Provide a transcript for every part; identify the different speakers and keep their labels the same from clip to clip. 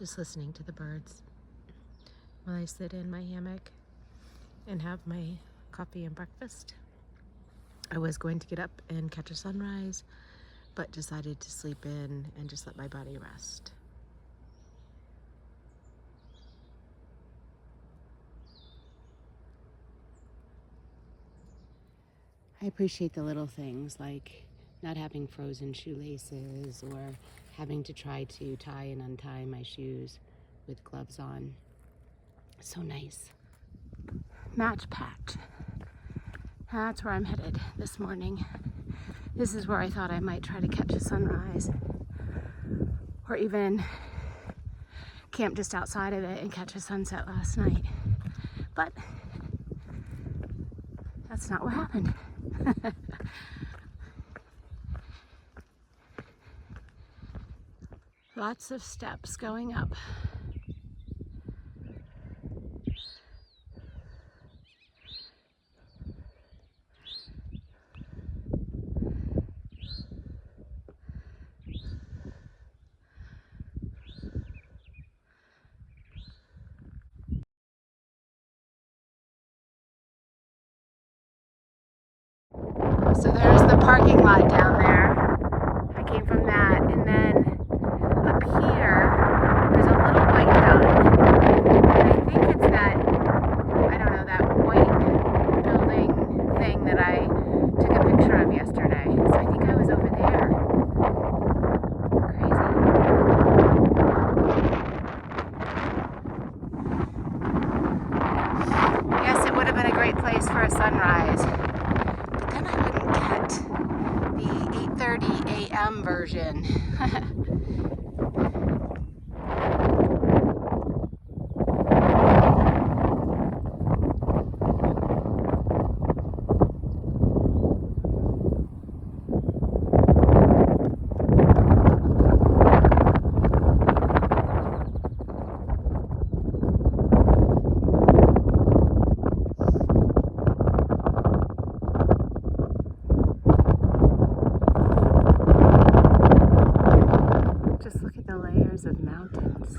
Speaker 1: just listening to the birds while I sit in my hammock and have my coffee and breakfast. I was going to get up and catch a sunrise, but decided to sleep in and just let my body rest. I appreciate the little things like not having frozen shoelaces or having to try to tie and untie my shoes with gloves on. So nice. Match Patch. That's where I'm headed this morning. This is where I thought I might try to catch a sunrise or even camp just outside of it and catch a sunset last night. But that's not what happened. Lots of steps going up. So there's the parking lot down there. I came from that, and then up here, there's a little white dot. And I think it's that, I don't know, that white building thing that I took a picture of yesterday. So I think I was over there. Crazy. Yes, it would have been a great place for a sunrise. Then I wouldn't get the 8:30 a.m. version. Of mountains.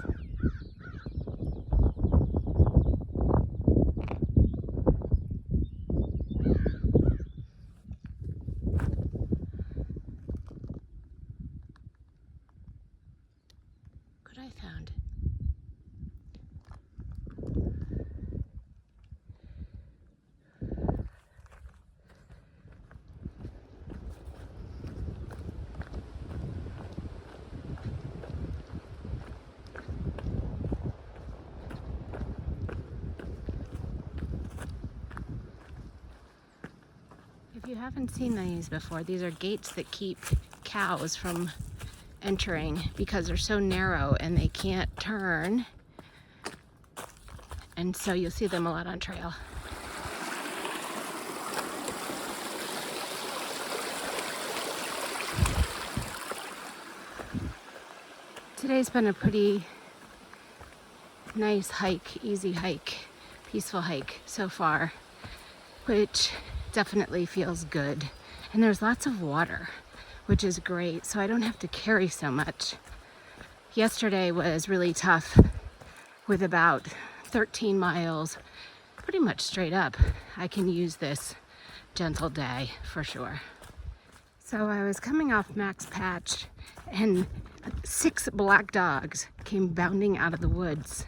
Speaker 1: Good, I found. If you haven't seen these before, these are gates that keep cows from entering because they're so narrow and they can't turn. And so you'll see them a lot on trail. Today's been a pretty nice hike, easy hike, peaceful hike so far, which definitely feels good. And there's lots of water, which is great, so I don't have to carry so much. Yesterday was really tough with about 13 miles, pretty much straight up. I can use this gentle day for sure. So I was coming off Max Patch and 6 black dogs came bounding out of the woods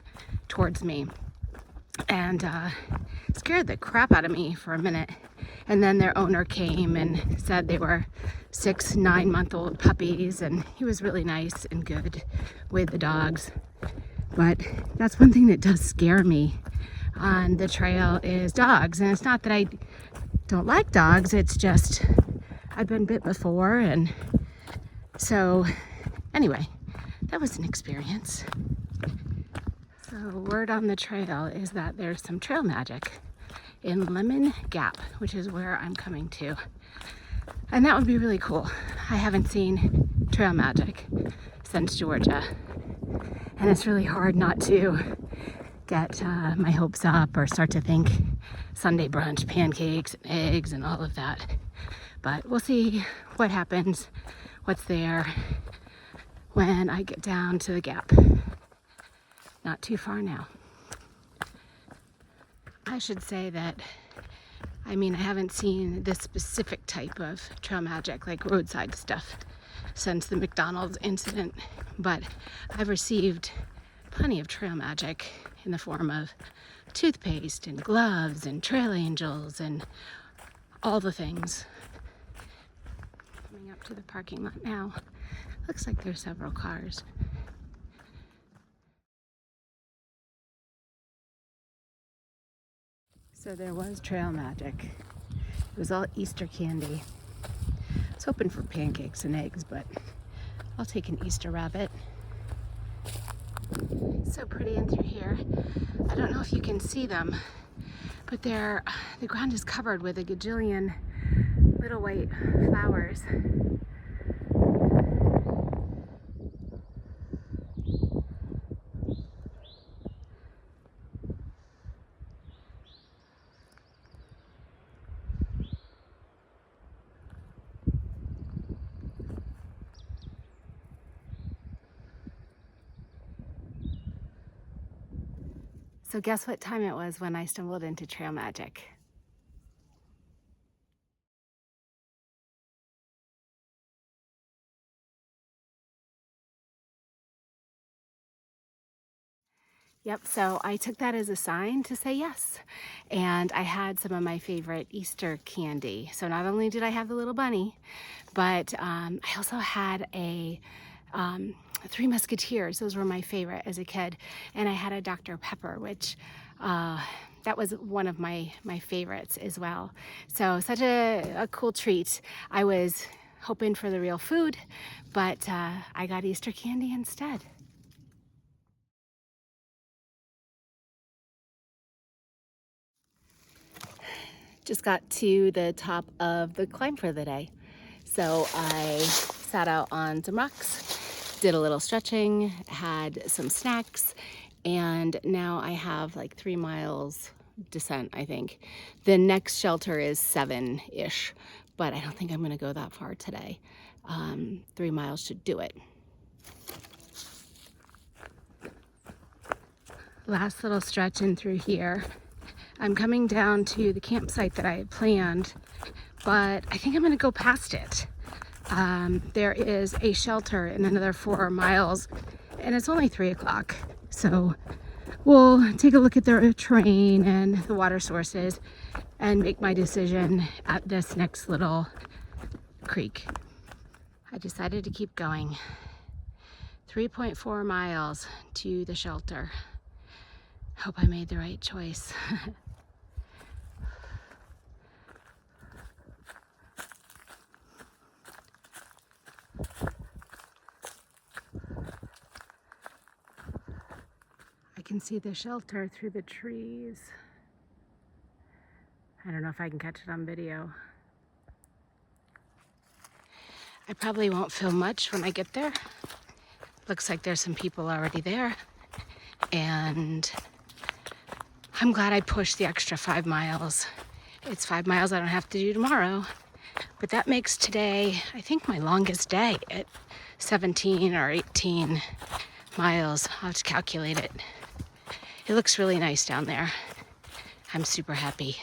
Speaker 1: towards me and scared the crap out of me for a minute. And then their owner came and said they were 6 9-month-old puppies, and he was really nice and good with the dogs. But that's one thing that does scare me on the trail is dogs. And it's not that I don't like dogs, it's just I've been bit before. And so anyway, that was an experience. So word on the trail is that there's some trail magic in Lemon Gap, which is where I'm coming to. And that would be really cool. I haven't seen trail magic since Georgia. And it's really hard not to get my hopes up or start to think Sunday brunch, pancakes, and eggs, and all of that. But we'll see what happens, what's there when I get down to the Gap. not too far now. I should say that, I mean, I haven't seen this specific type of trail magic, like roadside stuff, since the McDonald's incident, but I've received plenty of trail magic in the form of toothpaste and gloves and trail angels and all the things. Coming up to the parking lot now. Looks like there's several cars. So there was trail magic. It was all Easter candy. I was hoping for pancakes and eggs, but I'll take an Easter rabbit. It's so pretty in through here. I don't know if you can see them, but the ground is covered with a gajillion little white flowers. So guess what time it was when I stumbled into trail magic? Yep, so I took that as a sign to say yes. And I had some of my favorite Easter candy. So not only did I have the little bunny, but I also had a Three Musketeers. Those were my favorite as a kid. And I had a Dr. Pepper, which that was one of my favorites as well. So such a cool treat. I was hoping for the real food, but I got Easter candy instead. Just got to the top of the climb for the day. So I sat out on some rocks, did a little stretching, had some snacks, and now I have like 3 miles descent, I think. The next shelter is 7-ish, but I don't think I'm gonna go that far today. 3 miles should do it. Last little stretch in through here. I'm coming down to the campsite that I had planned, but I think I'm gonna go past it. There is a shelter in another 4 miles, and it's only 3 o'clock. So we'll take a look at the terrain and the water sources and make my decision at this next little creek. I decided to keep going. 3.4 miles to the shelter. Hope I made the right choice. I can see the shelter through the trees. I don't know if I can catch it on video. I probably won't film much when I get there. Looks like there's some people already there. And I'm glad I pushed the extra 5 miles. It's 5 miles I don't have to do tomorrow. But that makes today, I think, my longest day at 17 or 18 miles. I'll have to calculate it. It looks really nice down there. I'm super happy.